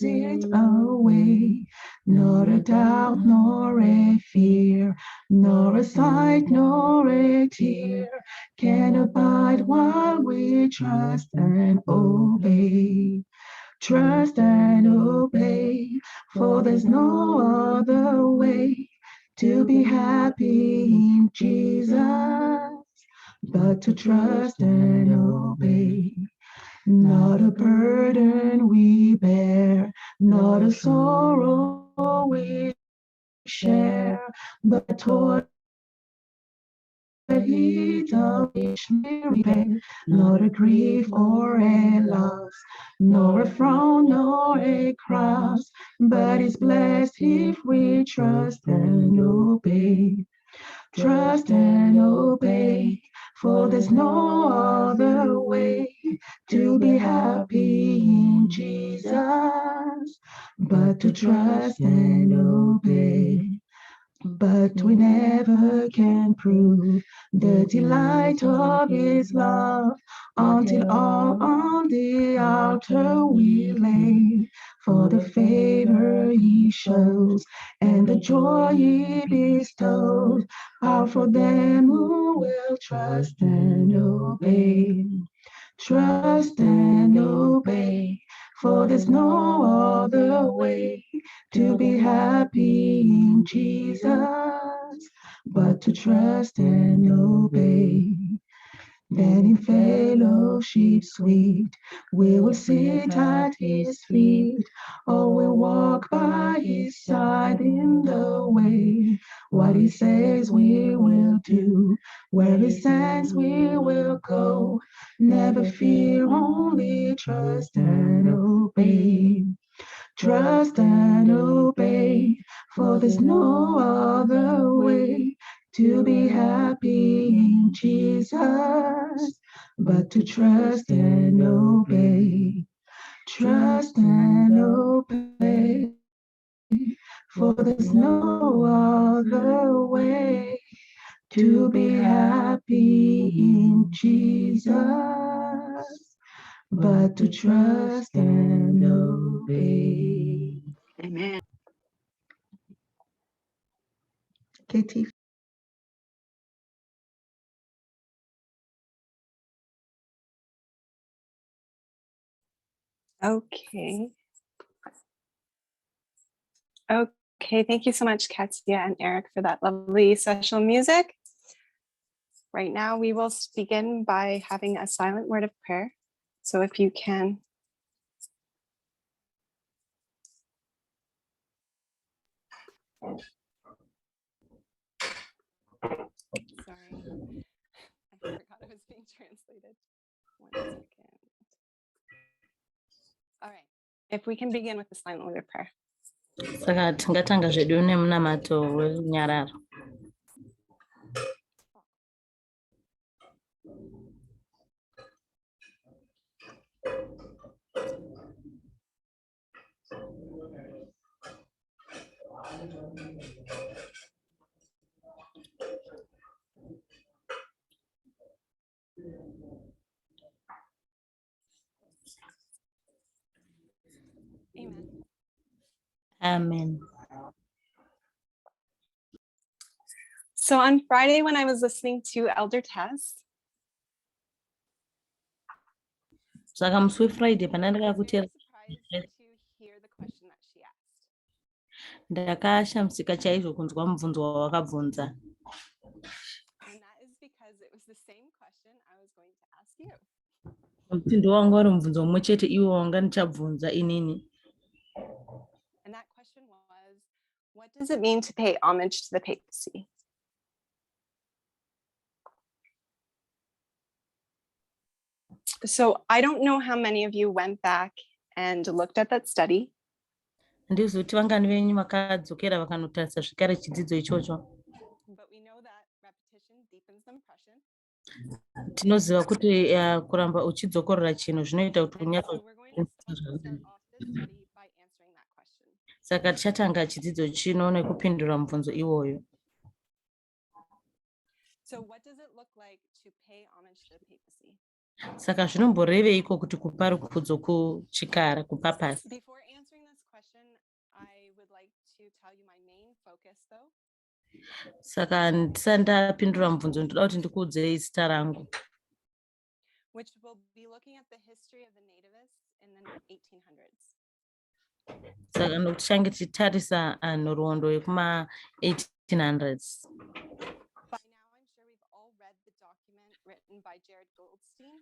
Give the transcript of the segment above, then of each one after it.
it away. Not a doubt, nor a fear, nor a sight, nor a tear can abide while we trust and obey. Trust and obey, for there's no other way to be happy in Jesus but to trust and obey. Not a burden we bear, not a sorrow we share, but a toil that he does richly repay. Not a grief or a loss, nor a frown, nor a cross, but is blessed if we trust and obey. Trust and obey, for there's no other way to be happy in Jesus but to trust and obey. But we never can prove the delight of his love until all on the altar we lay. For the favor he shows and the joy he bestows are for them who will trust and obey. Trust and obey, for there's no other way to be happy in Jesus but to trust and obey. Then in fellowship sweet, we will sit at his feet, or we'll walk by his side in the way. What he says we will do, where he sends we will go. Never fear, only trust and obey. Trust and obey, for there's no other way to be happy in Jesus but to trust and obey. Trust and obey, for there's no other way to be happy in Jesus but to trust and obey. Amen. Katie. Okay. Okay, thank you so much, Katya and Eric, for that lovely special music. Right now, we will begin by having a silent word of prayer. So if you can. Sorry, I forgot it was being translated. 1 second. All right, if we can begin with the silent word of prayer. Saka tingatanga zvedu nemunamato wenyararo. Amen. Amen. So on Friday, when I was listening to Elder Tess, Saka musi weFriday I pandandaka was very kutera surprised to hear the question that she asked. ndakashamsika chaizvo kunzwa mubvunzo wawakabvunza. And that is because it was the same question I was going to ask you. Nokuti ndowanga wari mubvunzo mumwe chete iwo wanga ndichabvunza inini. And that question was, what does it mean to pay homage to the papacy? So I don't know how many of you went back and looked at that study. Ndizoti vangani venyu vakadzokera vakanotarisa zvikare chidzidzo ichocho. But we know that repetition deepens the impression. Tinoziva kuti kuramba uchidzokorera chinhu zvinoita kuti And so we're going to start off this study by answering that question. Saka tichatanga chidzidzo chino nekupindura mubvunzo iwoyo. So what does it look like to pay homage to the papacy? Saka zvinomboreveiko kuti kupa rukudzo kuchikara kupapasi. Before answering main focus though. Saka ndisati ndapindura mubvunzo ndoda kuti ndikuudzei zita rangu, which will be looking at the history of the nativists in the 1800s. saka nokuti change tichitarisa nhoroondo yekuma-1800s. By now, I'm sure we've all read the document written by Jared Goldstein.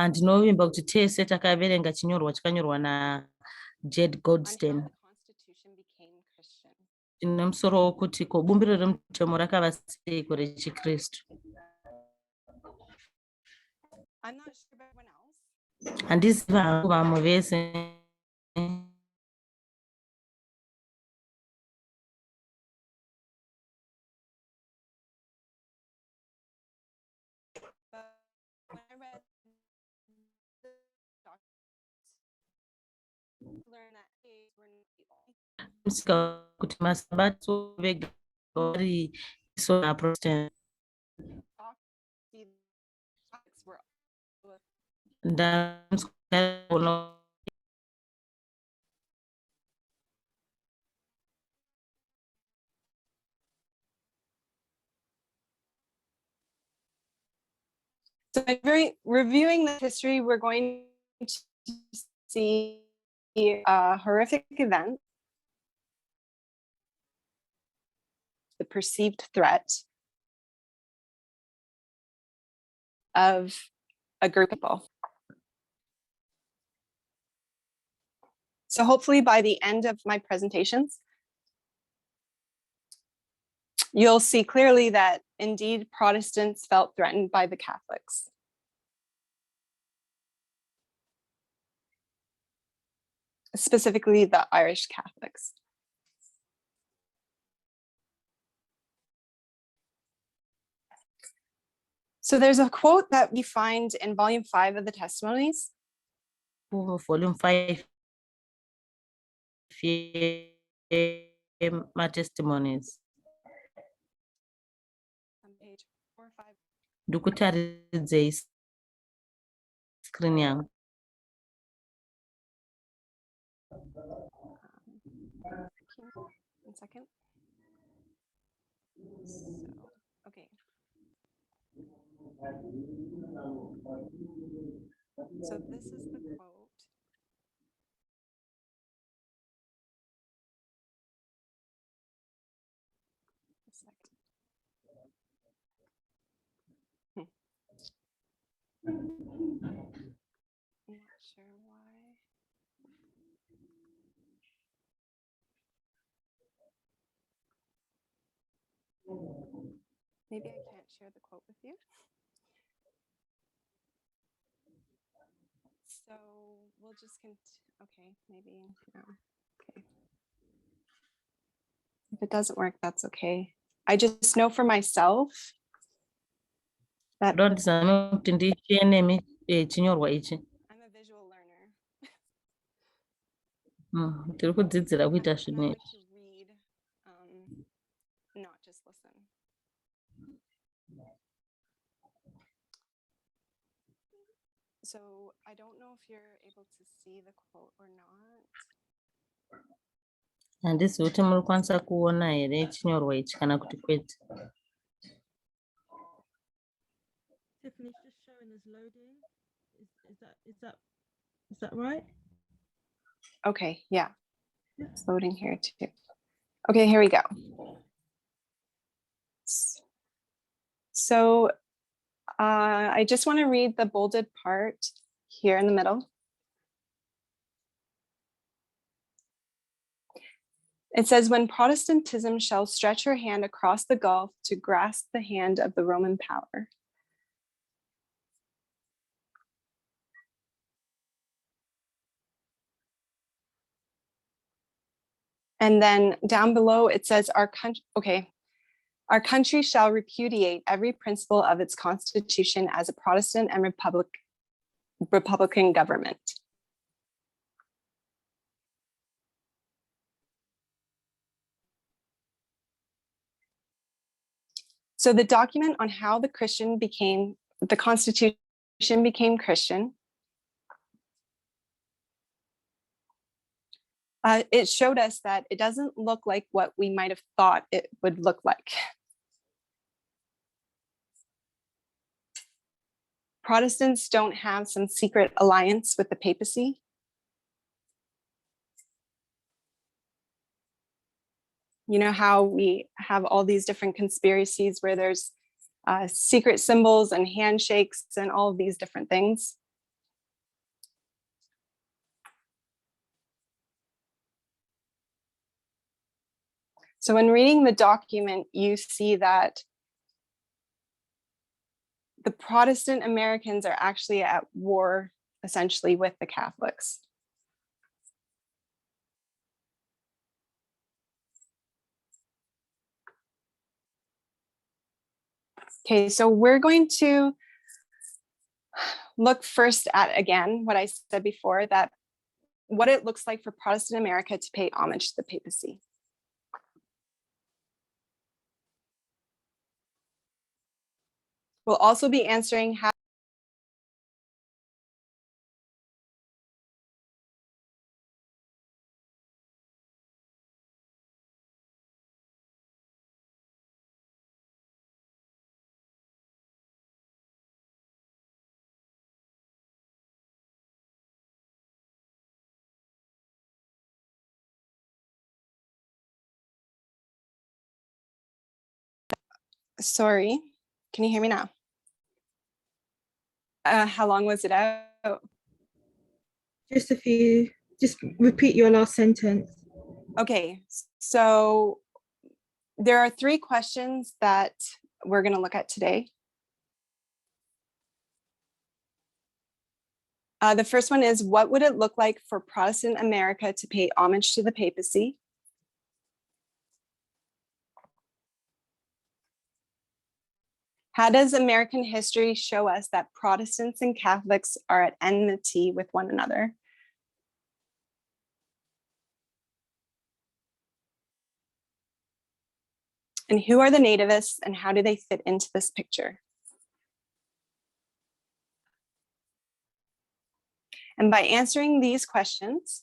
Ndinovimba kuti tese takaverenga chinyorwa chakanyorwa naJed Goldstein On how the Constitution became Christian. chine musoro wokuti ko bumbiro remutemo rakava seiko rechiKristu. I'm not sure about everyone else. Handiziva hangu vamwe vese. But when I read the document, I learned that gays were not the only Musika kuti masabato vega vari iso na Protestant. topics were Ndamusika So reviewing the history, we're going to see a horrific event, the perceived threat of a group of people. So hopefully by the end of my presentations, you'll see clearly that indeed Protestants felt threatened by the Catholics. Specifically the Irish Catholics. So there's a quote that we find in volume 5 of the Testimonies. volume 5 my testimonies. On page 4 or 5. Ndikutaridzei screen yangu. One second. So, okay. So this is the quote. A second. I'm not sure why. Maybe I can't share the quote with you. So we'll just okay, maybe no. Okay. If it doesn't work, that's okay. I just know for myself that I'm a visual learner. Tiri kudzidzira kuita I zvinhu. like to read, not just listen. So I don't know if you're able to see the quote or not. Handizivi kuti muri kwanisa kuona here chinyorwa ichi kana kuti kwete. Tiffany's just showing us loading. Is that right? Okay, yeah. It's loading here too. Okay, here we go. So I just want to read the bolded part here in the middle. It says, when Protestantism shall stretch her hand across the gulf to grasp the hand of the Roman power. And then down below it says, our country shall repudiate every principle of its constitution as a Protestant and Republican government. So the document on how the Constitution became Christian It showed us that it doesn't look like what we might have thought it would look like. Protestants don't have some secret alliance with the papacy. You know how we have all these different conspiracies where there's secret symbols and handshakes and all of these different things. So when reading the document, you see that the Protestant Americans are actually at war, essentially, with the Catholics. Okay, so we're going to look first at, again, what I said before, that what it looks like for Protestant America to pay homage to the papacy. We'll also be answering how sorry, can you hear me now? How long was it out? Just a few, just repeat your last sentence. Okay, so there are 3 questions that we're going to look at today. The first one is, what would it look like for Protestant America to pay homage to the papacy? How does American history show us that Protestants and Catholics are at enmity with one another? And who are the nativists and how do they fit into this picture? And by answering these questions,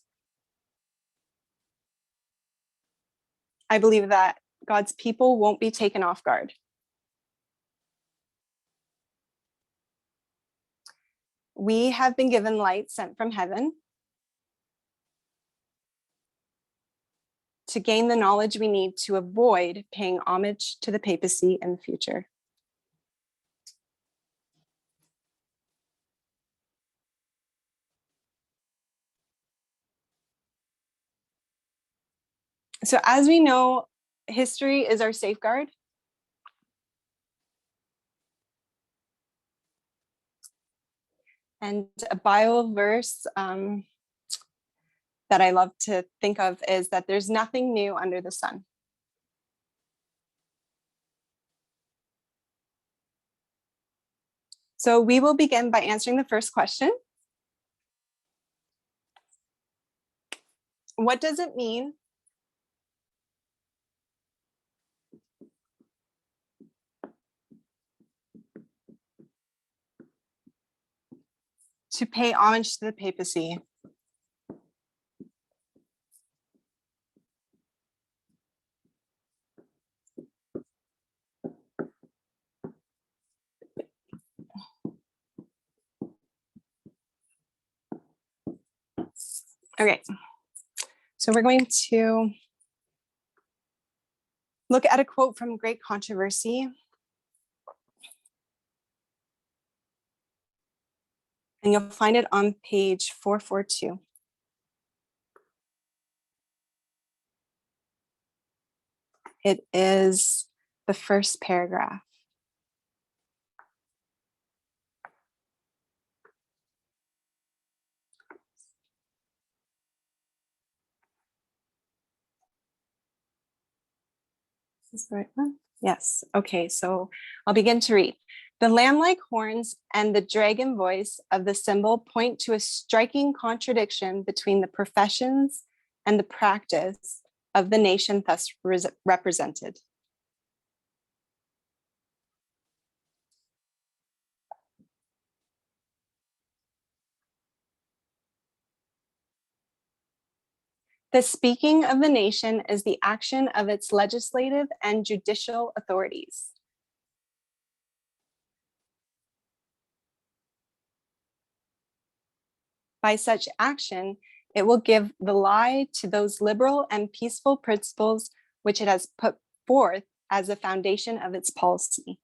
I believe that God's people won't be taken off guard. We have been given light sent from heaven to gain the knowledge we need to avoid paying homage to the papacy in the future. So as we know, history is our safeguard. And a Bible verse that I love to think of is that there's nothing new under the sun. So we will begin by answering the first question. What does it mean to pay homage to the papacy? Okay, so we're going to look at a quote from Great Controversy. And you'll find it on page 442. It is the first paragraph. Is this the right one? Yes. Okay, so I'll begin to read. The lamb-like horns and the dragon voice of the symbol point to a striking contradiction between the professions and the practice of the nation thus represented. The speaking of the nation is the action of its legislative and judicial authorities. By such action, it will give the lie to those liberal and peaceful principles which it has put forth as the foundation of its policy.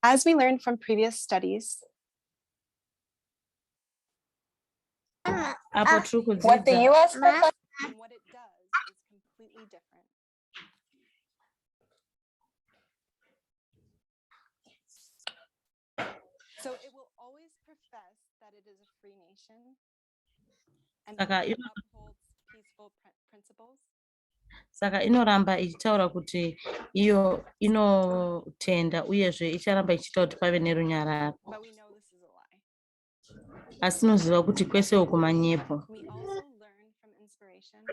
As we learned from previous studies, Apo tiri What the kudzidza U.S. proclaims and what it does is completely different. So it will always profess that it is a free nation and Saka upholds peaceful principles. Saka inoramba ichitaura kuti iyo inotenda uyezve icharamba ichiita kuti pave nerunyararo. But we know this is a lie. Asi tinoziva kuti kwese uku manyepo. We also learn from inspiration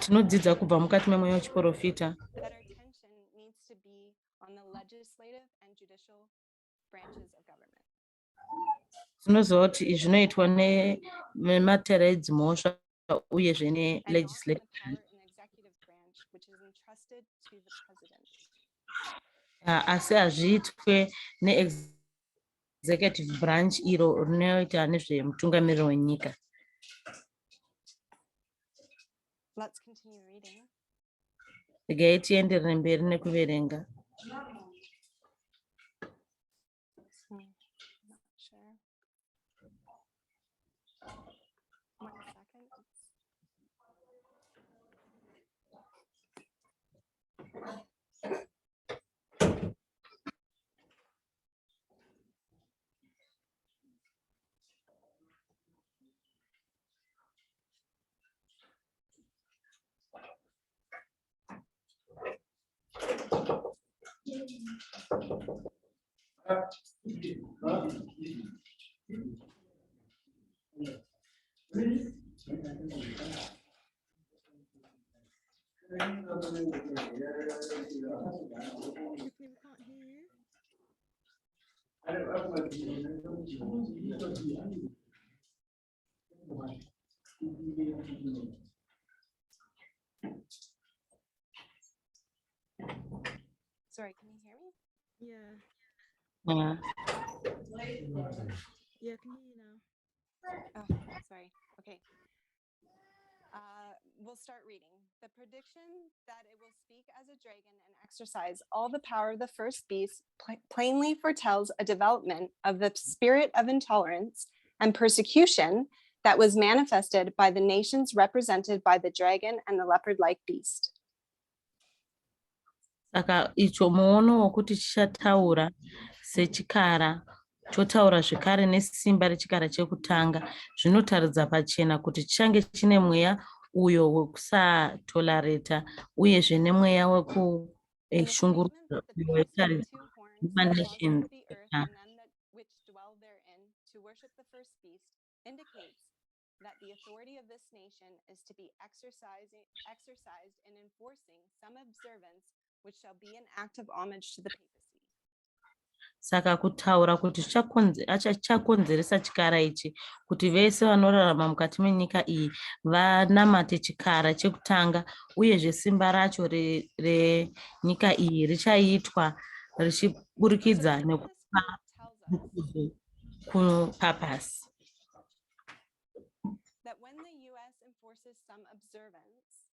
Tinodzidza kubva mukati memweya wechiprofita that our attention needs to be on the legislative and judicial branches of government. Tinoziva kuti izvi zvinoitwa nematera edzimhosva uyezve And also the nelegislative. power in the executive branch, which is entrusted to the president. Asi hazviitwe neexecutive branch iro rinoita nezvemutungamiriri wenyika. Let's continue reading. Regai tienderere mberi nekuverenga. I'm not sure. 1 second. Tiffany, we can't hear you. Sorry, can you hear me? Yeah, Yeah. yeah, I can hear you now. Oh, sorry. Okay. We'll start reading. The prediction that it will speak as a dragon and exercise all the power of the first beast plainly foretells a development of the spirit of intolerance and persecution that was manifested by the nations represented by the dragon and the leopard-like beast. Saka icho muono wokuti chichataura sechikara chotaura zvekare nesimba rechikara chekutanga zvinotaridza pachena kuti chichange chine mweya uyo wekusatolareta uyezve nemweya wekushungurudza uyo waitaridza nations Which dwell therein to worship the first beast indicates that the authority of this nation is to be exercised in enforcing some observance which shall be an act of homage to the papacy. Saka kutaura kuti chakonzeresa chikara ichi kuti vese vanorarama mukati menyika iyi vanamate chikara chekutanga uyezve simba racho renyika iyi richaitwa richiburikidza nekupa kupapasi. That when the US enforces some observance,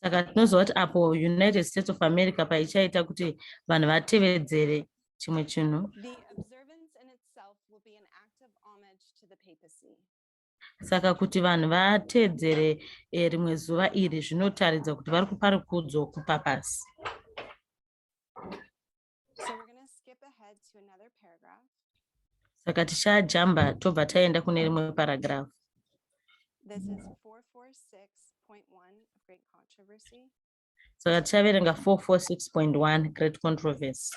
Saka tinoziva kuti apo United States of America paichaita kuti vanhu vatevedzere chimwe chinhu. the observance in itself will be an act of homage to the papacy. Saka kuti vanhu vateedzere rimwe zuva iri zvinotaridza kuti vari kupa rukudzo kupapasi. So we're going to skip ahead to another paragraph. Saka tichajamba tobva taenda kune rimwe paragraph. This is 446.1 of Great Controversy. Saka tichaverenga 446.1 Great Controversy.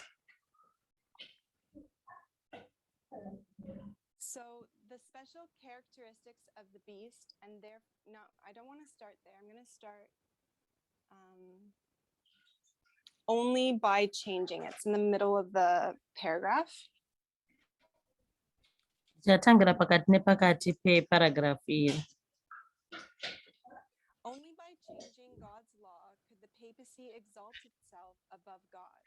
So the special characteristics of the beast and their no, I don't want to start there. I'm going to start only by changing. It's in the middle of the paragraph. Chatangira pakati nepakati paragraph iyi. Only by changing God's law could the papacy exalt itself above God.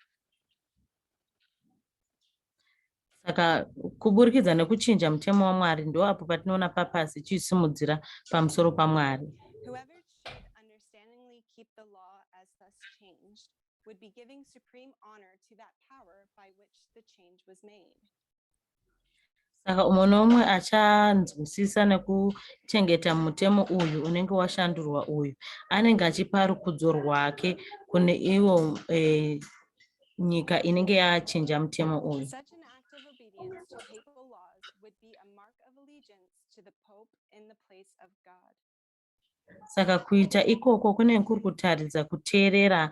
Saka kuburikidza nekuchinja mutemo waMwari ndo apo patinoona papasi ichisimudzira pamusoro paMwari. Whoever should understandingly keep the law as thus changed would be giving supreme honor to that power by which the change was made. Saka umwe nomwe achanzwisisa nekuchengeta mutemo uyu unenge washandurwa uyu anenge achipa rukudzo rwake kune iwo nyika inenge yachinja mutemo uyu. Such an act of obedience to papal laws would be a mark of allegiance to the Pope in the place of God. Saka kuita ikoko kunenge kuri kutaridza kuteerera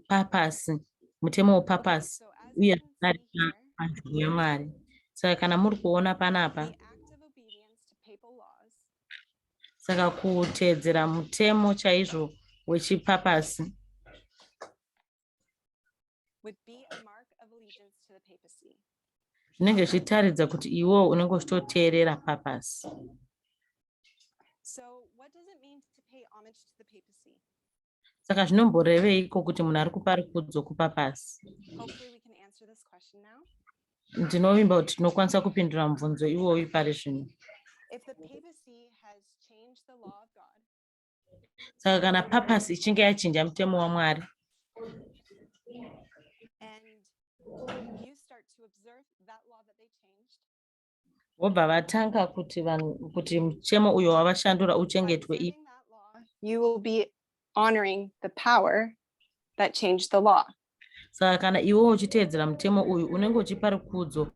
papasi, mutemo wepapasi uye kudarika panzvimbo yaMwari. Saka kana muri kuona panapa, The act of obedience to papal laws saka kuteedzera mutemo chaizvo wechipapasi would be a mark of allegiance to the papacy. zvinenge zvichitaridza kuti iwo unenge uchitoteerera papasi. So what does it mean to pay homage to the papacy? Saka zvinomboreveiko kuti munhu ari kupa rukudzo kupapasi? Hopefully we can answer this question now. Ndinovimba kuti tinokwanisa kupindura mubvunzo iwoyu pari zvino. If the papacy has changed the law of God, Saka kana papasi ichinge yachinja mutemo waMwari and you start to observe that law that they changed, vobva vatanga kuti mutemo uyo wavashandura by uchengetwe, observing that law, you will be honoring the power that changed the law. saka kana iwo uchiteedzera mutemo uyu unenge uchipa rukudzo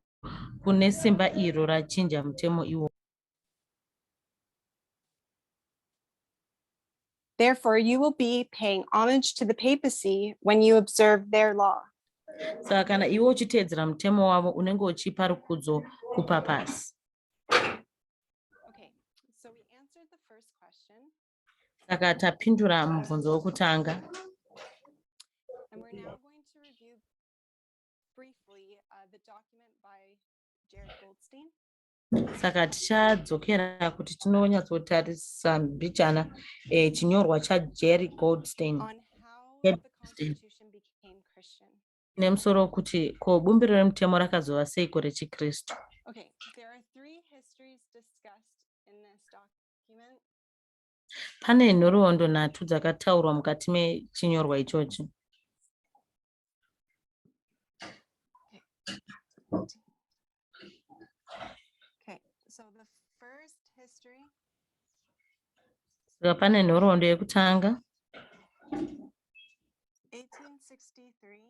kune simba iro rachinja mutemo iwo. Therefore, you will be paying homage to the papacy when you observe their law. Saka kana iwo uchiteedzera mutemo wavo unenge uchipa rukudzo kupapasi. Okay, so we answered the first question. Saka tapindura mubvunzo wokutanga. And we're now going to review briefly the document by Jared Goldstein. Saka tichadzokera kuti tinonyatsotarisa mbichana chinyorwa chaJerry Goldstein On how the Constitution became Christian. nemusoro kuti ko bumbiro remutemo rakazova seiko rechiKristu. Okay, there are three histories discussed in this document. Pane nhoroondo nhatu dzakataurwa mukati mechinyorwa ichochi. Okay, so the first history Saka pane nhoroondo yekutanga 1863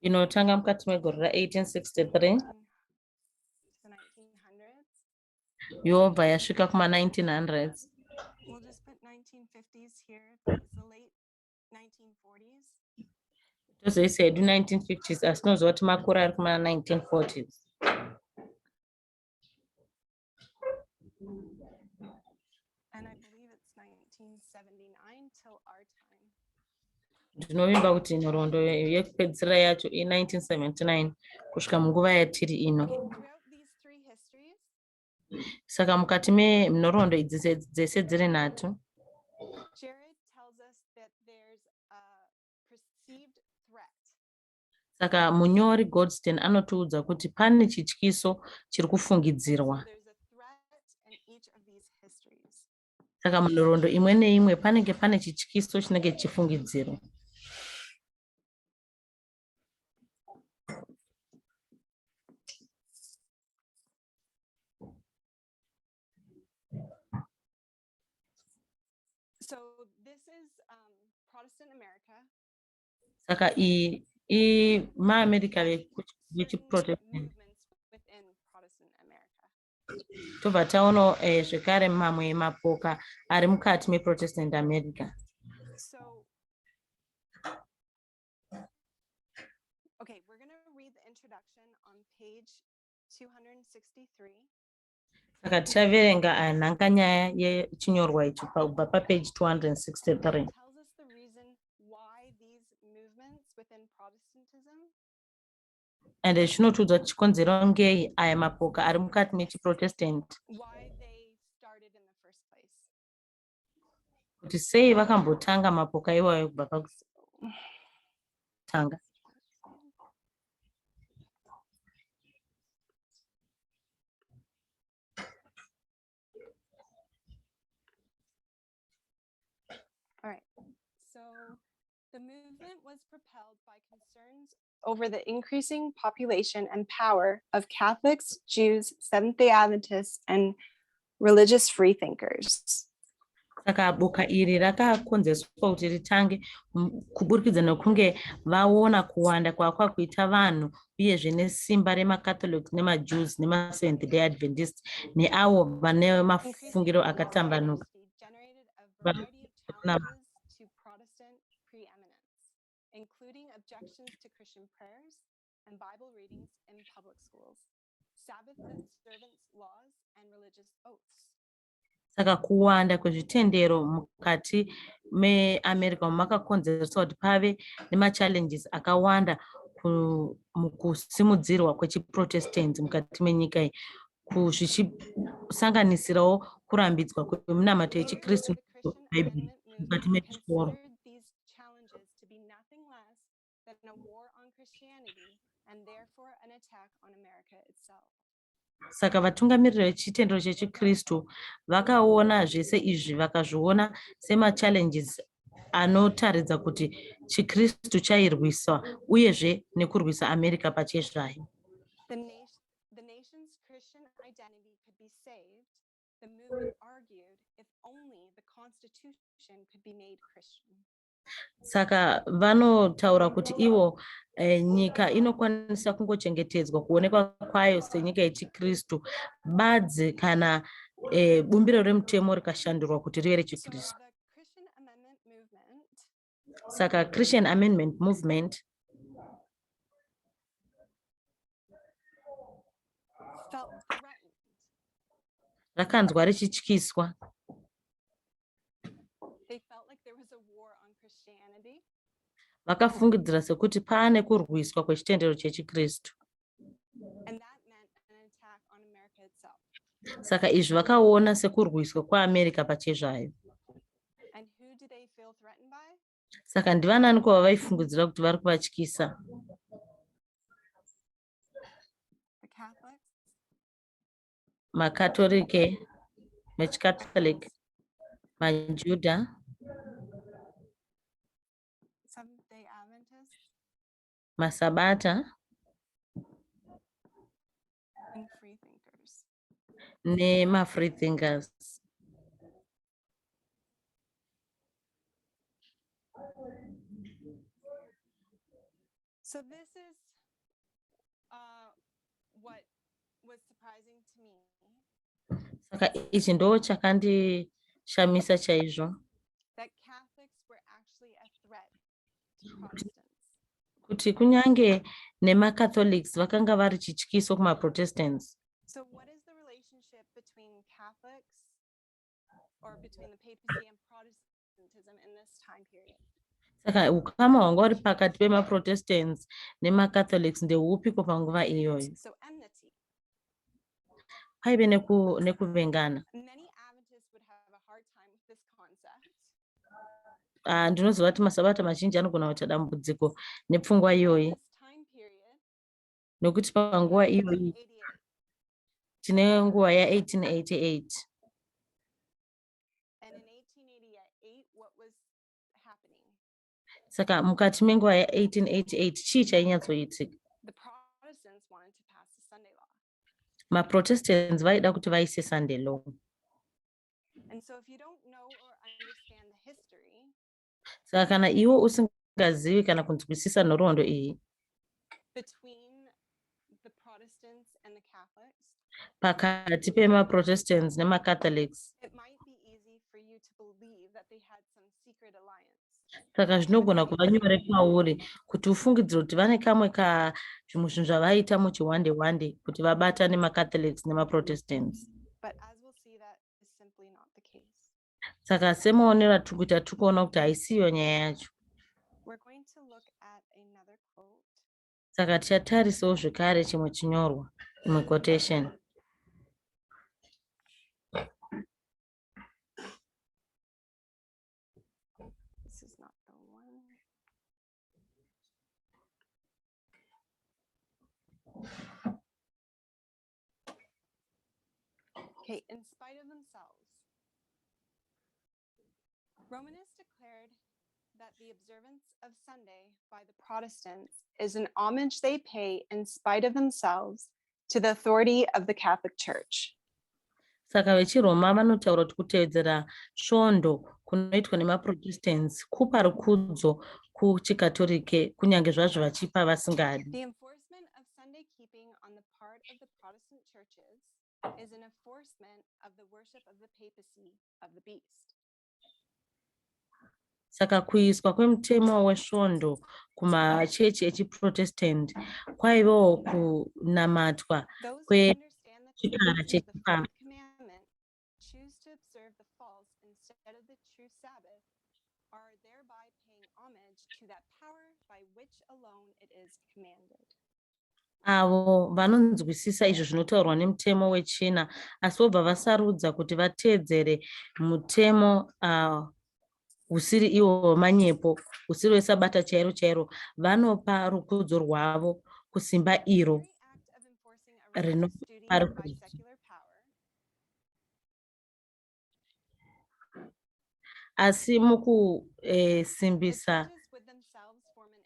inotanga mukati megore ra1863 to the 1900s. yobva yasvika kuma1900s. We'll just put 1950s here. It's the late 1940s. Tozoisa hedu 1950s asi tinoziva kuti makore ari kuma1940s. And I believe it's 1979 till our time. Ndinovimba kuti nhoroondo yekupedzisira yacho i1979 kusvika munguva yatiri ino. Throughout these three histories, Saka mukati menhoroondo idzi dzese dziri nhatu, Jared tells us that there's a perceived threat. saka munyori Goldstein anotiudza kuti pane chityiso chiri kufungidzirwa. There's a threat in each of these histories. Saka munhoroondo imwe neimwe panenge pane chityiso chinenge chichifungidzirwa. So this is Protestant America. Saka iyi maAmerika vechiProtestant. Movements within Protestant America. Tobva taonawo zvekare mamwe mapoka ari mukati meProtestant America. So, okay, we're going to read the introduction on page 263. Saka tichaverenga nhankanyaya yechinyorwa ichi kubva papeji 263. Tells us the reason why these evidence within Protestantism? And chinotiudza kuti chikonzero ngei aya mapoka ari mukati mechiprotestant, Why they started in the first place? kuti sei vakambotanga mapoka iwayo kubva pakutanga. All right, so the movement was propelled by concerns over the increasing population and power of Catholics, Jews, Seventh-day Adventists, and religious freethinkers. Saka boka iri rakakonzeswa kuti ritange kuburikidza nekunge vaona kuwanda kwakuita vanhu uyezve nesimba remacatholics nemajews nemaseventh day adventists neavo vane mafungiro akatambanuka. Generated a variety of challenges to Protestant preeminence, including objections to Christian prayers and Bible readings in public schools, Sabbath observance laws, and religious oaths. Saka kuwanda kwezvitendero mukati meAmerica makakonzeresa kuti pave nemachallenges akawanda mukusimudzirwa kwechiprotestant mukati menyika iyi, zvichisanganisirawo kurambidzwa kweminamato yechikristu mubhaibheri mukati mechikoro. These challenges to be nothing less than a war on Christianity and therefore an attack on America itself. Saka vatungamiriri vechitendero chechikristu vakaona zvese izvi vakazviona semachallenges anotaridza kuti chikristu chairwiswa uyezve nekurwisa America pachezvayo. The nation's Christian identity could be saved, the movement argued, if only the Constitution could be made Christian. Saka vanotaura kuti ivo nyika inokwanisa kungochengetedzwa kuonekwa kwayo senyika yechikristu badzi kana bumbiro remutemo rikashandurwa kuti rive rechikristu. Saka Christian Amendment Movement felt threatened. Rakanzwa richityiswa. They felt like there was a war on Christianity. Vakafungidzira sekuti pane kurwiswa kwechitendero chechikristu. And that meant an attack on America itself. Saka izvi vakaona sekurwiswa kwaAmerica pachezvayo. And who do they feel threatened by? Saka ndivanani kwava vaifungidzira kuti vari kuvatyisa? The Catholics, Makatolike, mechicatholic, maJudha, Seventh-day Adventists, masabata and freethinkers. nema-free thinkers. So this is what was surprising to me. Saka ichi ndo chakandishamisa chaizvo. That Catholics were actually a threat to Protestants. Kuti kunyange nemacatholics vakanga vari chityiso kumaprotestants. So what is the relationship between Catholics or between the Papacy and Protestantism in this time period? Saka ukama hwanga huri pakati pemaprotestants nemacatholics ndehupiko panguva iyoyo? So enmity. Paive nekuvengana. Many Adventists would have a hard time with this concept. Ndinoziva kuti masabata mazhinji anogona kuita dambudziko nepfungwa iyoyi. This time period, Nokuti panguva iyoyi 88. tine nguva ya1888. And in 1888, what was happening? Saka mukati menguva ya1888 chii chainyatsoitika? The Protestants wanted to pass the Sunday law. Maprotestants vaida kuti vaise Sunday law. And so if you don't know or understand the history, Saka kana iwo usingazivi kana kunzwisisa nhoroondo iyi between the Protestants and the Catholics, pakati pemaprotestants nemacatholics, it might be easy for you to believe that they had some secret alliance. saka zvinogona kuva nyore pauri kuti ufungidzire kuti vane kamwe zvimwe zvinhu zvavaita muchiwande kuti vabatane macatholics nemaprotestants. But as we'll see, that is simply not the case. Saka semaonero atiri kuita tiri kuona kuti haisiyo nyaya yacho. We're going to look at another quote. Saka tichatarisawo zvekare chimwe chinyorwa, imwe quotation. This is not the one. Okay, in spite of themselves, Romanists declared that the observance of Sunday by the Protestants is an homage they pay in spite of themselves to the authority of the Catholic Church. Saka vechiroma vanotaura kuti kutevedzera svondo kunoitwa nemaprotestants kupa rukudzo kuchikatolike kunyange zvazvo vachipa vasingadi. The enforcement of Sunday keeping on the part of the Protestant churches is an enforcement of the worship of the papacy of the beast. Saka kuiswa kwemutemo wesvondo kumachechi echiprotestant kwaivawo kunamatwa kwechikara chechipapa. Choose to observe the false instead of the true Sabbath are thereby paying homage to that power by which alone it is commanded. Avo vanonzwisisa izvo zvinotaurwa nemutemo wechina asi vobva vasarudza kuti vateedzere mutemo usiri iwo wemanyepo, usiri wesabata chairo chairo, vanopa rukudzo rwavo kusimba iro rinopa rukudzo. Asi mukusimbisa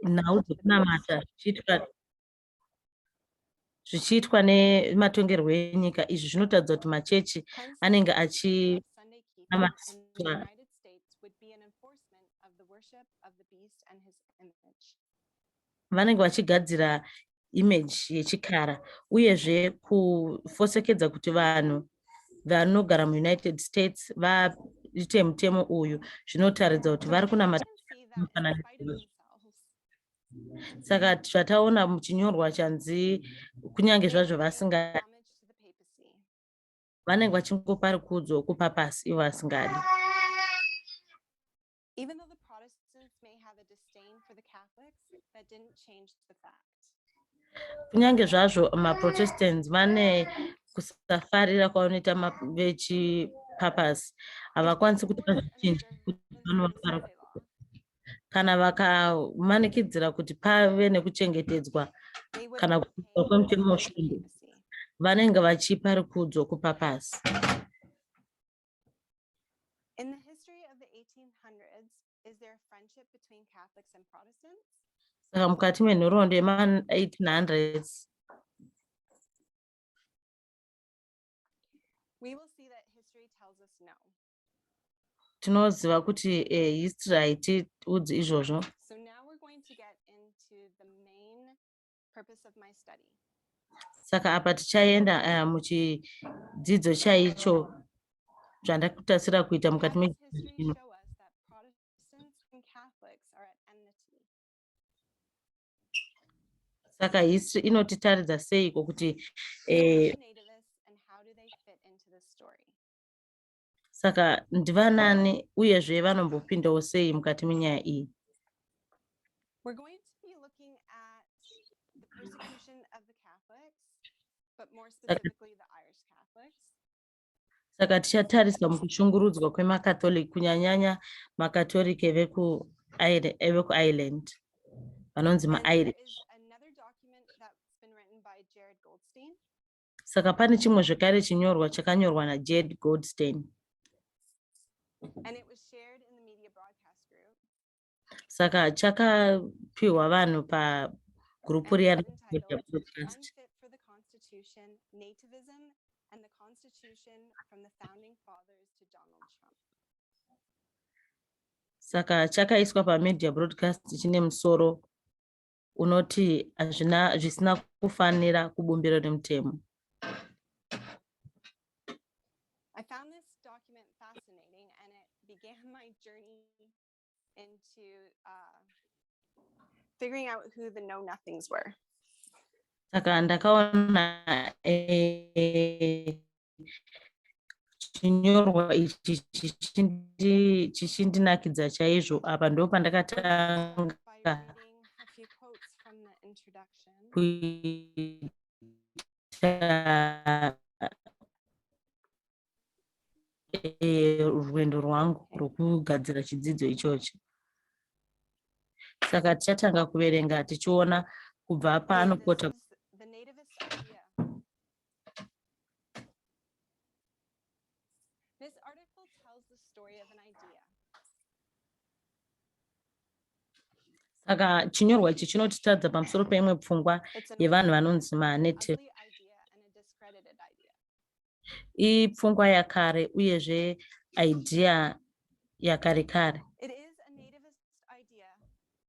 nhau dzekunamata zvichiitwa nematongerwo enyika, izvi zvinotaridza kuti machechi anenge achinamatiswa vanenge vachigadzira image yechikara uyezve kufosekedza kuti vanhu vanogara muUnited States vaite mutemo uyu zvinotaridza kuti vari kunamata mufananidzo. Saka zvataona muchinyorwa chanzi kunyange zvazvo vasingadi vanenge vachingopa rukudzo kupapasi ivo vasingadi. Even though the Protestants may have a disdain for the Catholics, that didn't change the fact. Kunyange zvazvo maprotestants vane kusafarira kwavanoita vechipapasi havakwanisi kuti vazvichinje kuti vanovafara kana vakamanikidzira kuti pave nekuchengetedzwa kana kuitwa kwemutemo wesvondo vanenge vachipa rukudzo kupapasi. In the history of the 1800s, is there a friendship between Catholics and Protestants? Saka mukati menhoroondo yema1800s we will see that history tells us no. Tinoziva kuti history haitiudzi izvozvo. So now we're going to get into the main purpose of my study. Saka apa tichaenda muchidzidzo chaicho zvandakutasira kuita mukati mehistory show us that Protestants and Catholics are at enmity. Saka history inotitaridza seiko kuti saka ndivanani uyezve vanombopindawo sei mukati menyaya iyi. We're going to be looking at the persecution of the Catholics, but more specifically the Irish Catholics. Saka tichatarisa mukushungurudzwa kwemakatoliki kunyanyanya makatoliki evekuIreland vanonzi maIrish. Saka pane chimwe zvekare chinyorwa chakanyorwa naJared Goldstein. And it was shared in the media broadcast group. Saka chakapiwa vanhu pagrupu riya media broadcast. Unfit for the Constitution, Nativism, and the Constitution from the founding fathers to Donald Trump. Saka chakaiswa pamedia broadcast chine musoro unoti zvisina kufanira kubumbiro remutemo. I found this document fascinating and it began my journey into figuring out who the know-nothings were. Saka ndakaona chinyorwa ichi chichindinakidza chaizvo apa ndo pandakatanga quotes from the introduction. kuita rwendo rwangu rwokugadzira chidzidzo ichochi. Saka tichatanga kuverenga tichiona kubva pano kota The nativist idea. This article tells the story of an idea. saka chinyorwa ichi chinotitadza pamusoro peimwe pfungwa yevanhu vanonzi manete. Ugly idea and a discredited idea. Ipfungwa yakare uyezve idea yakare kare. It is a nativist idea,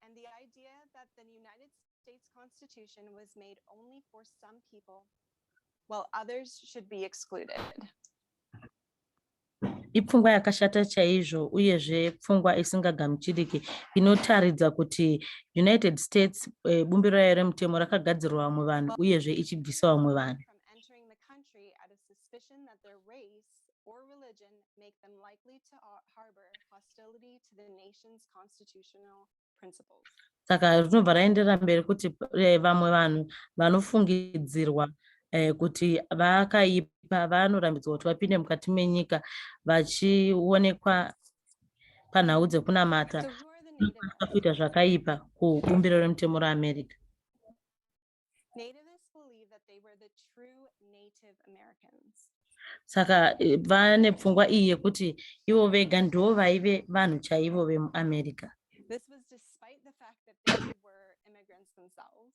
and the idea that the United States Constitution was made only for some people, while others should be excluded. Ipfungwa yakashata chaizvo uyezve pfungwa isingagamuchiriki inotaridza kuti United States bumbiro rayo remutemo rakagadzirwa vamwe vanhu uyezve ichibvisa vamwe vanhu. From entering the country out of suspicion that their race or religion make them likely to harbor hostility to the nation's constitutional principles. Saka rinobva raenderera mberi kuti vamwe vanhu vanofungidzirwa kuti vakaipa vanorambidzwa kuti vapinde mukati menyika vachionekwa panhau dzekunamata kuita zvakaipa kubumbiro remutemo raAmerica. Nativists believe that they were the true Native Americans. Saka vane pfungwa iyi yekuti ivo vega ndo vaive vanhu chaivo vemuAmerica. This was despite the fact that they were immigrants themselves.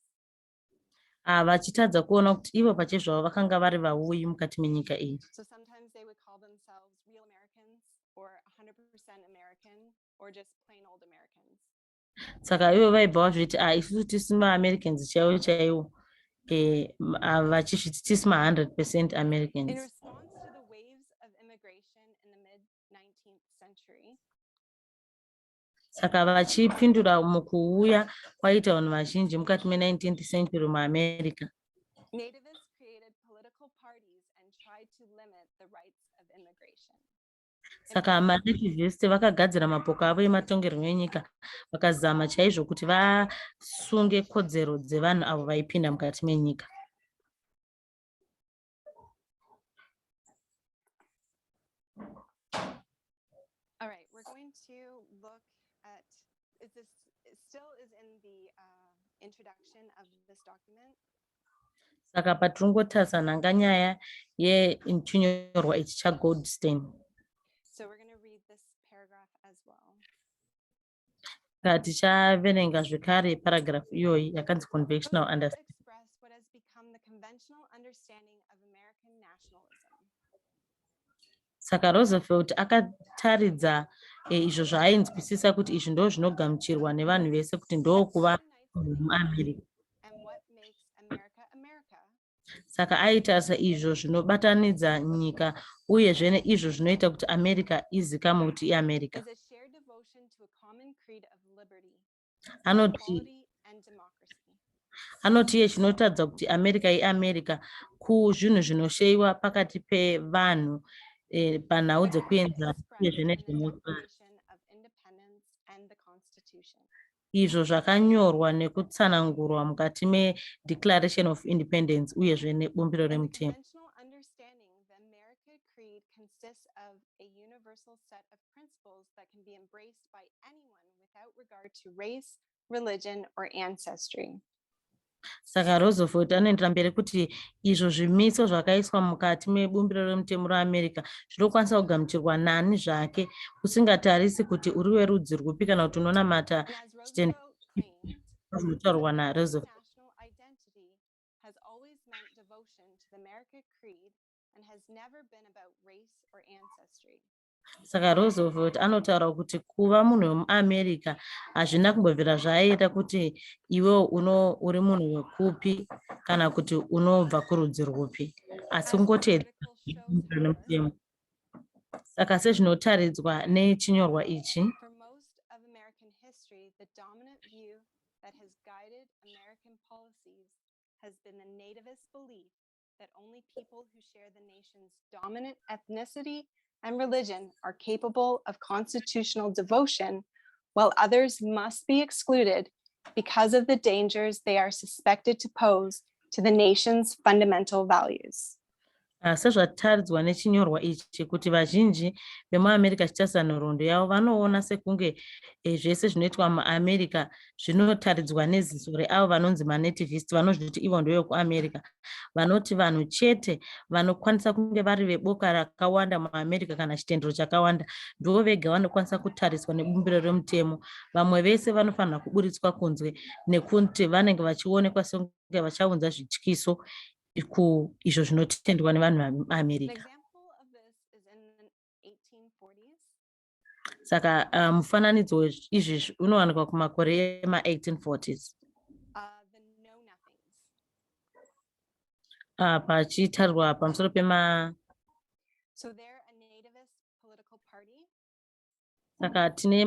Vachitadza kuona kuti ivo pachezvavo vakanga vari vauyi mukati menyika iyi. So sometimes they would call themselves real Americans or 100% American or just plain old Americans. Saka ivo vaibva vazviti isusu tisi maAmericans chaivo chaivo vachizviti tisi ma100% Americans. In response to the waves of immigration in the mid-19th century, saka vachipindura mukuuya kwaita vanhu vazhinji mukati me19th century muAmerica. nativists created political parties and tried to limit the rights of immigration. Saka manativists vakagadzira mapoka avo ematongerwo enyika vakazama chaizvo kuti vasunge kodzero dzevanhu avo vaipinda mukati menyika. All right, we're going to look at, it still is in the introduction of this document. Saka patiringotarisa nhanga nyaya yechinyorwa ichi chaGoldstein. So we're going to read this paragraph as well. Tichaverenga zvekare paragraph iyoyi yakanzi conventional understanding. Express what has become the conventional understanding of American nationalism. Saka Roosevelt akataridza izvo zvaainzwisisa kuti izvi ndo zvinogamuchirwa nevanhu vese kuti ndokuva muAmerica. And what makes America America? Saka aitarisa izvo zvinobatanidza nyika uyezve neizvo zvinoita kuti America izikamwe kuti iAmerica. Is a shared devotion to a common creed of liberty, Anoti and democracy. Iye chinotadza kuti America iAmerica kuzvinhu zvinosheyiwa pakati pevanhu panhau dzekuenzana uyezve nedemocracy. Of independence and the Constitution. Izvo zvakanyorwa nekutsanangurwa mukati meDeclaration of Independence uyezve nebumbiro remutemo. Conventional understanding, the America Creed consists of a universal set of principles that can be embraced by anyone without regard to race, religion, or ancestry. Saka Roosevelt anoendera mberi kuti izvo zvimiso zvakaiswa mukati mebumbiro remutemo raAmerica zvinokwanisa kugamuchirwa nani zvake usingatarisi kuti uri werudzi rwupi kana kuti unonamata zvinotaurwa naRoosevelt. National identity has always meant devotion to the America Creed and has never been about race or ancestry. Saka Roosevelt anotaura kuti kuva munhu wemuAmerica hazvina kumbobvira zvaiita kuti iwe uri munhu wekupi kana kuti unobva kurudzi rwupi asi kungoteedzera. Saka sezvinotaridzwa nechinyorwa ichi, For most of American history, the dominant view that has guided American policies has been the nativist belief that only people who share the nation's dominant ethnicity and religion are capable of constitutional devotion, while others must be excluded because of the dangers they are suspected to pose to the nation's fundamental values. Sezvataridzwa nechinyorwa ichi kuti vazhinji vemuamerica chitarisa nhoroondo yavo vanoona sekunge zvese zvinoitwa muamerica zvinotaridzwa neziso reavo vanonzi manativist vanozviti ivo ndevekuamerica, vanoti vanhu chete vanokwanisa kunge vari veboka rakawanda muamerica kana chitendero chakawanda ndivo vega vanokwanisa kutariswa nebumbiro remutemo. Vamwe vese vanofanira kuburitswa kunze nekuti vanenge vachionekwa sekunge vachaunza zvityiso izvo zvinotendwa nevanhu veAmerica. Saka mufananidzo izvi unowanikwa kumakore ema1840s. Pachitarirwa pamusoro pema. Saka tine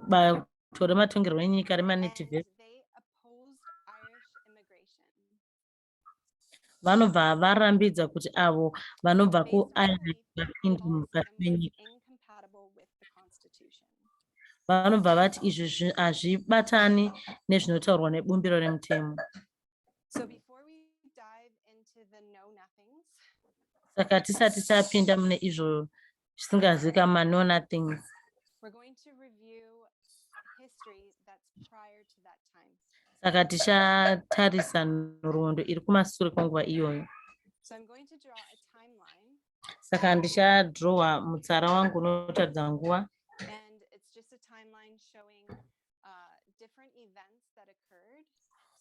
bato rematongerwo enyika remanativist. Vanobva varambidza kuti avo vanobva kuIreland vapinde mukati menyika. Vanobva vati izvi hazvibatani nezvinotaurwa nebumbiro remutemo. Saka tisati tapinda mune izvo zvisingazivikanwa ma-know nothings. Saka tichatarisa nhoroondo iri kumashure kwenguva iyoyo. Saka ndichadhirowa mutsara wangu unotaridza nguva.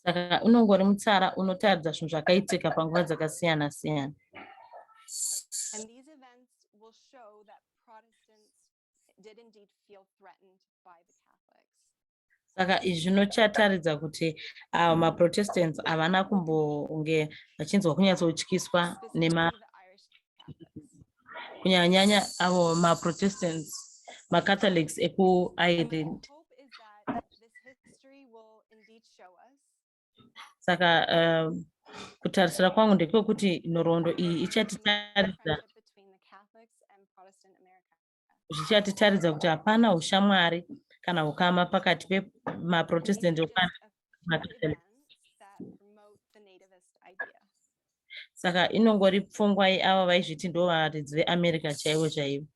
Saka unongori mutsara unotaridza zvinhu zvakaitika panguva dzakasiyana siyana. And these events will show that Protestants did indeed feel threatened by the Catholics. Saka izvi zvinotataridza kuti maprotestants havana kumbonge vachinzwa kunyatsotyiswa kunyanya avo maprotestants macatholics ekuIreland. Saka kutarisira kwangu ndekekuti nhoroondo iyi ichatitaridza kuti hapana ushamwari kana ukama pakati pemaprotestant nemacatholic. Saka inongori pfungwa yeavo vaizviti ndo varidzi veAmerica chaivo chaivo.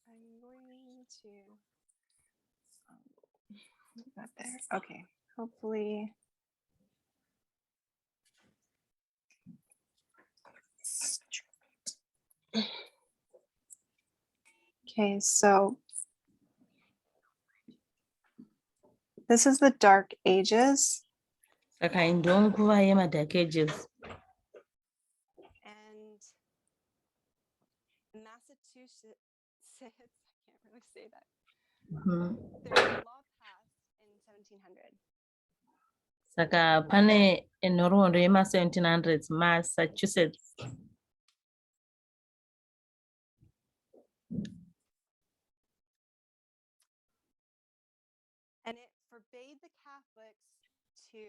I'm going to move that there. Okay, hopefully. Okay, so this is the Dark Ages. Saka indonguva yema-Dark Ages. And Massachusetts, I can't really say that. There was a law passed in 1700. Saka pane nhoroondo yema-1700s Massachusetts. And it forbade the Catholics to,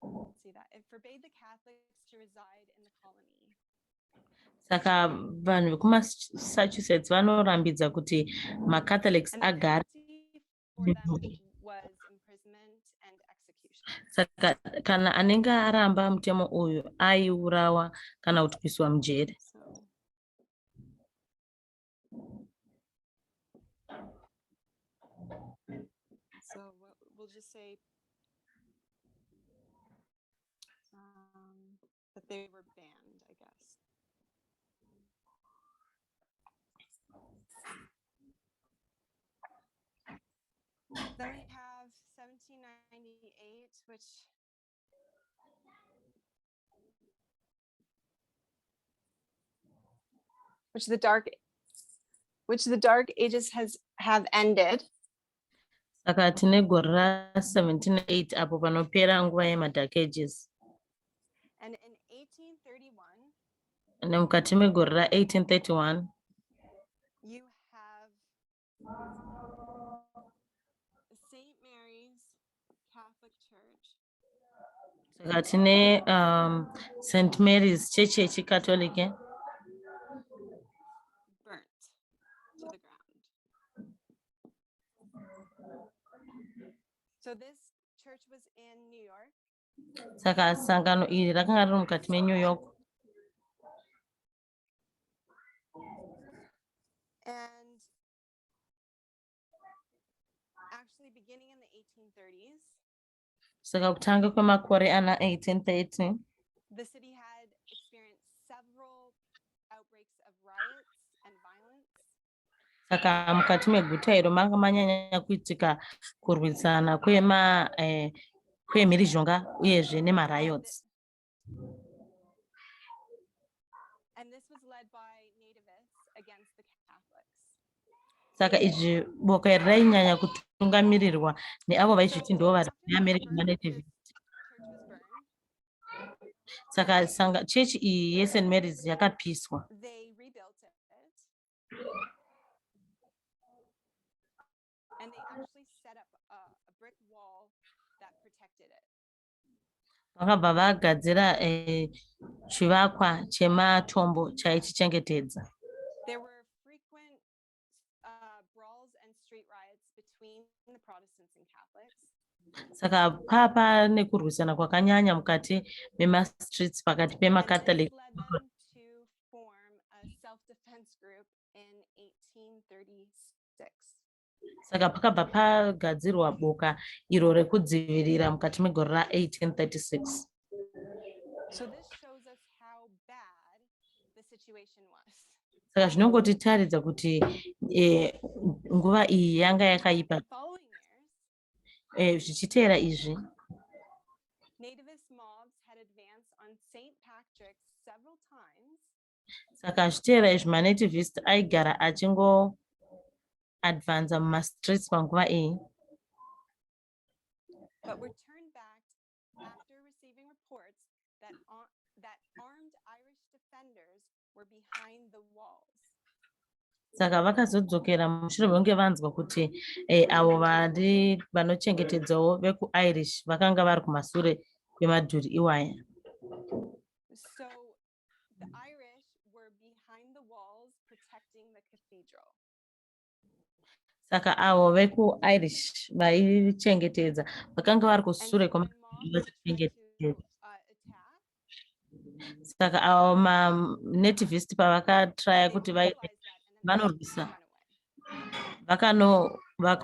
let's see that, it forbade the Catholics to reside in the colony. Saka vanhu vekuMassachusetts vanorambidza kuti maCatholics agare. Saka kana anenge aramba mutemo uyu aiurawa kana kuti kuiswa mujeri. So we'll just say that they were banned, I guess. Then we have 1798, which the Dark Ages have ended. Saka tine gore ra1708 apo panopera nguva yema-Dark Ages. And in 1831, nemukati megore ra1831 you have St. Mary's Catholic Church saka tine St Mary's chechi yechikatolike burnt to the ground. So this church was in New York. saka sangano iri rakanga riri mukati meNew York. And actually beginning in the 1830s, saka kutanga kwemakore ana 1830 the city had experienced several outbreaks of riots and violence. saka mukati meguta iro manga manyanya kuitika kurwisana kwemhirizhonga uyezve nemariots. And this was led by nativists against the Catholics. Saka izvi boka iri rainyanya kutungamirirwa neavo vaizviti ndivo vari veAmerican nativists. Church was burned. Saka chechi iyi yeSt Mary's yakapiswa. They rebuilt it. And they actually set up a brick wall that protected it. Vakabva vagadzira chivakwa chematombo chaichichengetedza. There were frequent brawls and street riots between the Protestants and Catholics. Saka papa nekurwisana kwakanyanya mukati memastreets pakati pemaCatholic. Led them to form a self-defense group in 1836. Saka pakabva pagadzirwa boka iro rekudzivirira mukati megore ra1836. So this shows us how bad the situation was. Saka zvinongotiratidza kuti nguva iyi yanga yakaipa. Following years, zvichiteera izvi nativist mobs had advanced on St. Patrick's several times. Saka zvichiteera izvi manativist aigara achingoadvanza mumastreets panguva iyi. But were turned back after receiving reports that armed Irish defenders were behind the walls. Saka vakazodzokera mushure mekunge vanzwa kuti avo vari vanochengetedzawo vekuIrish vakanga vari kumashure kwemadhuri iwaya. So the Irish were behind the walls protecting the cathedral. Saka avo vekuIrish vaichengetedza vakanga vari kusure kwemachengetedza. Saka avo manativist pavakatraya kuti vanorwisa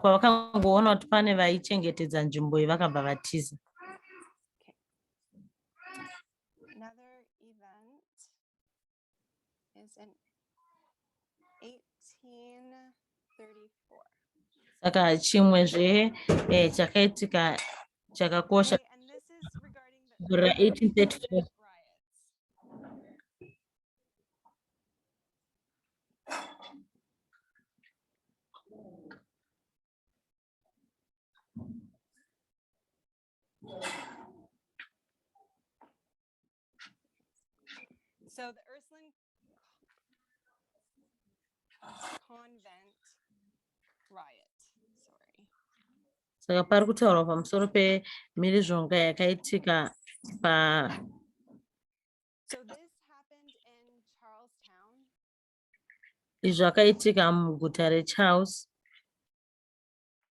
pavakangoona kuti pane vaichengetedza nzvimbo iyi vakabva vatiza. Another event is in 1834. Saka chimwezve chakaitika chakakosha gore ra1834. So the Ursuline convent riot. Sorry. Saka pari kutaurwa pamusoro pemhirizhonga yakaitika So this happened in Charlestown. izvi zvakaitika muguta reCharles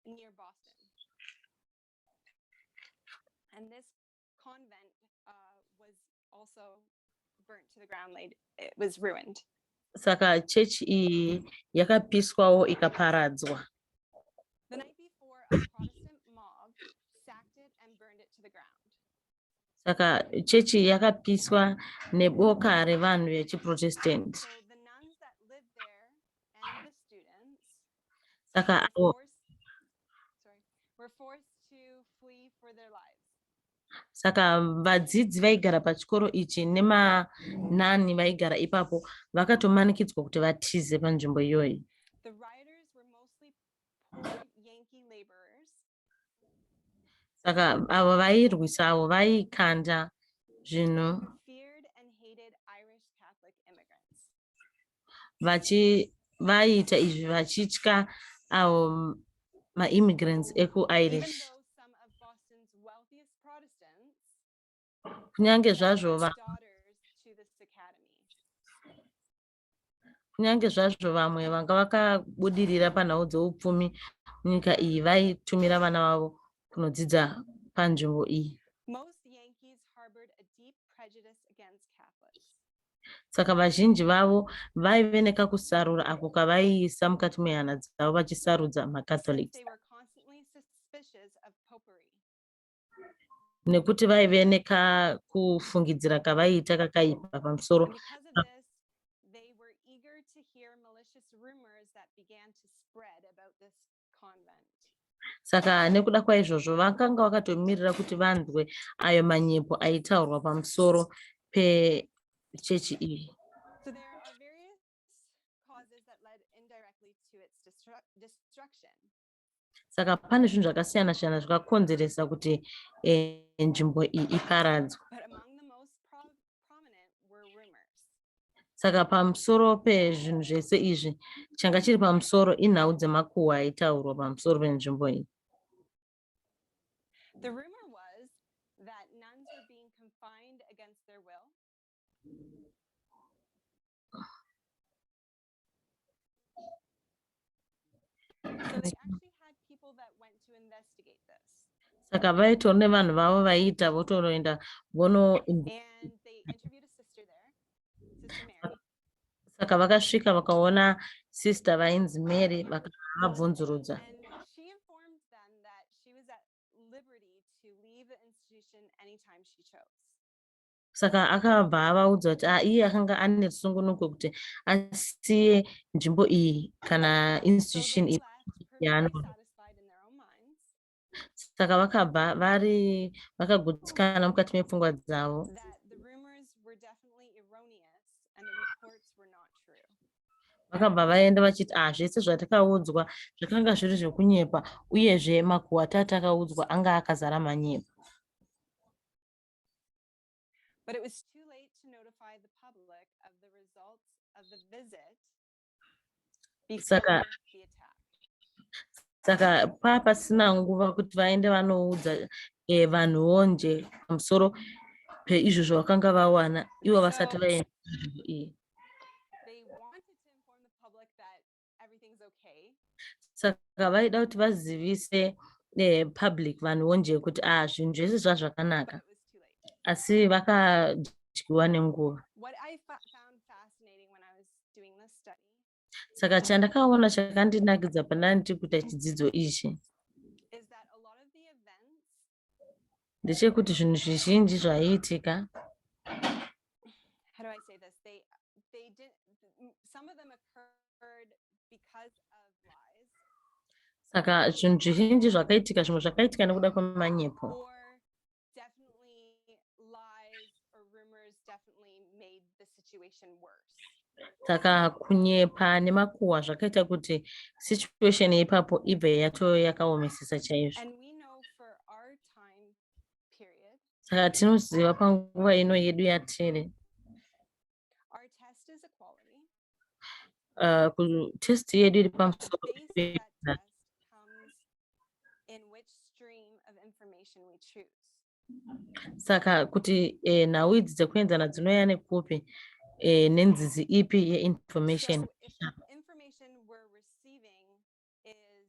near Boston. And this convent was also burnt to the ground. It was ruined. Saka chechi iyi yakapiswawo ikaparadzwa. The night before, a Protestant mob sacked it and burned it to the ground. Saka chechi yakapiswa neboka revanhu vechiProtestant. So the nuns that lived there and the students Saka were forced to flee for their lives. Saka vadzidzi vaigara pachikoro ichi nemanani vaigara ipapo vakatomanikidzwa kuti vatize panzvimbo iyoyi. The rioters were mostly poor Yankee laborers. Saka avo vairwisa avo vaikanda zvinhu. Feared and hated Irish Catholic immigrants. vaita izvi vachitya avo ma-immigrants Even eku-Irish. though some of Boston's wealthiest Protestants Kunyange sent zvazvo their daughters to this academy. kunyange zvazvo vamwe vanga vakabudirira panhau dzeupfumi munyika iyi vaitumira vana vavo kunodzidza panzvimbo iyi. Most Yankees harbored a deep prejudice against Catholics. Saka vazhinji vavo vaive nekakusarura ako kavaiisa mukati mehana dzavo vachisarudza Since macatholics, they were constantly suspicious of popery. nekuti vaive nekakufungidzira kavaiita kakaipa pamusoro. And because of this, they were eager to hear malicious rumors that began to spread about this convent. Saka nekuda kwaizvozvo vakanga vakatomirira kuti vanzwe ayo manyepo aitaurwa pamusoro pechechi iyi. So there are various causes that led indirectly to its destruction. Saka pane zvinhu zvakasiyana siyana zvakakonzeresa kuti nzvimbo iyi iparadzwe. But among the most prominent were rumors. Saka pamusoro pezvinhu zvese izvi changa chiri pamusoro inhau dzemakuhwa aitaurwa pamusoro penzvimbo iyi. The rumor was that nuns were being confined against their will. So they actually had people that went to investigate this. Saka vaitori nevanhu vavo vaiita votoroenda vono. And they interviewed a sister there, Sister Mary. Saka vakasvika vakaona sister vainzi Mary vakavabvunzurudza. And she informed them that she was at liberty to leave the institution anytime she chose. Saka akabva avaudza kuti iye akanga ane sungunuko kuti asiye nzvimbo iyi kana institution iyi. Satisfied in their own minds. Saka vakabva vakagutsikana mukati mepfungwa dzavo. That the rumors were definitely erroneous and the reports were not true. Vakabva vaenda vachiti zvese zvatakaudzwa zvakanga zviri zvekunyepa uyezve makuhwa atakaudzwa anga akazara manyepo. But it was too late to notify the public of the results of the visit before the attack. Saka pasina nguva kuti vaende vanoudza vanhuwo pamusoro peizvo zvavakanga vawana ivo vasati vaenda nzvimbo iyi. They wanted to inform the public that everything's okay. Saka vaida kuti vazivise public vanhuwo kuti zvinhu zvese zvazvakanaka. Asi vakadyiwa nenguva. What I found fascinating when I was doing this study. Saka chandakaona chakandinakidza pandandiri kuita chidzidzo ichi. Is that a lot of the events. Ndechekuti zvinhu zvizhinji zvaiitika. How do I say this? They did. Some of them occurred because of lies. Saka zvinhu zvizhinji zvakaitika, zvimwe zvakaitika nekuda kwemanyepo. Or definitely lies or rumors definitely made the situation worse. Saka kunyepa nemakuhwa zvakaita kuti situation ipapo ibve yakaomesesa chaizvo. And we know for our time period. Saka tinoziva panguva ino yedu yatiri. Our test is equality. Test yedu iri pamusoro. In which stream of information we choose. Saka kuti nhau idzi dzekuenzana dzinouya nekupi nenzizi ipi yeinformation. So if the information we're receiving is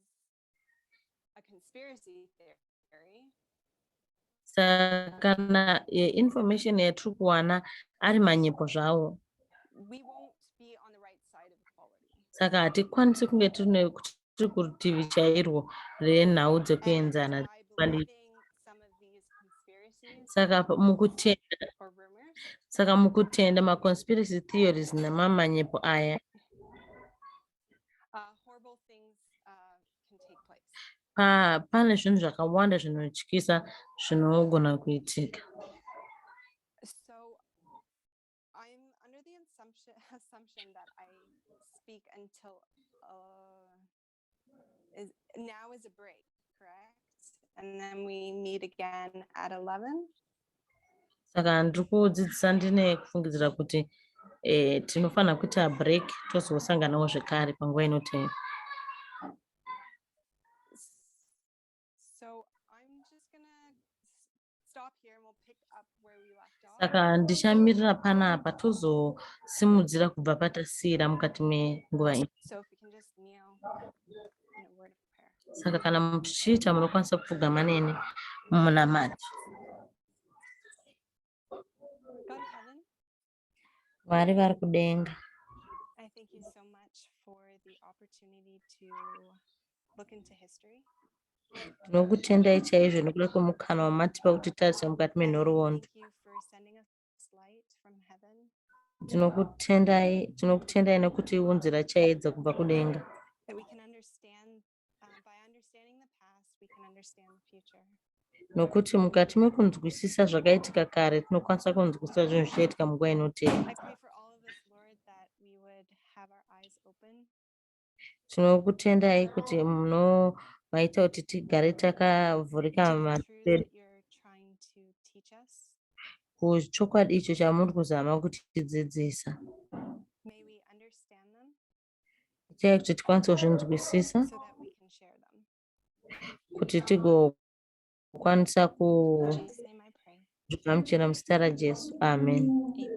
a conspiracy theory. Saka kana information yatiri kuwana ari manyepo zvawo. We won't be on the right side of equality. Saka hatikwanisi kunge tiri kurutivi chairwo renhau dzekuenzana. Saka mukutenda ma-conspiracy theories nemamanyepo aya. Horrible things can take place. Pane zvinhu zvakawanda zvinotyisa zvinogona kuitika. So I'm under the assumption that I speak until now is a break, correct? And then we meet again at 11. Saka ndiri kudzidzisa ndine kufungidzira kuti Tinofanira kuita break tozosanganawo zvekare panguva inotevera. So I'm just gonna stop here and we'll pick up where we left off. Saka ndichamirira panapa tozosimudzira kubva patasiyira mukati menguva ino. So if we can just kneel in a word of prayer. Saka kana muchiita munokwanisa kupfugama neni mumunamati. God in heaven, Vari vari kudenga, I thank you so much for the opportunity to look into history. tinokutendai chaizvo nekuda kwemukana wamatipa kuti tarise mukati menhoroondo. Thank you for sending us light from heaven. Tinokutendai nekuti unzira chaedza kubva kudenga. That we can understand, by understanding the past, we can understand the future. Nokuti mukati mekunzwisisa zvakaitika kare tinokwanisa kunzwisisa zvinhu zvichaitika munguva inotevera. I pray for all of us, Lord, that we would have our eyes open. Tinokutendai kuti munovaita kuti tigare takavhurika masere kuchokwadi icho chamuri kuzama kutidzidzisa. May we understand them Itai kuti tikwanise kuzvinzwisisa so that we can share them. kuti tigokwanisa In Jesus' name I pray. kuzvigamuchira muzita raJesu. Amen. Amen.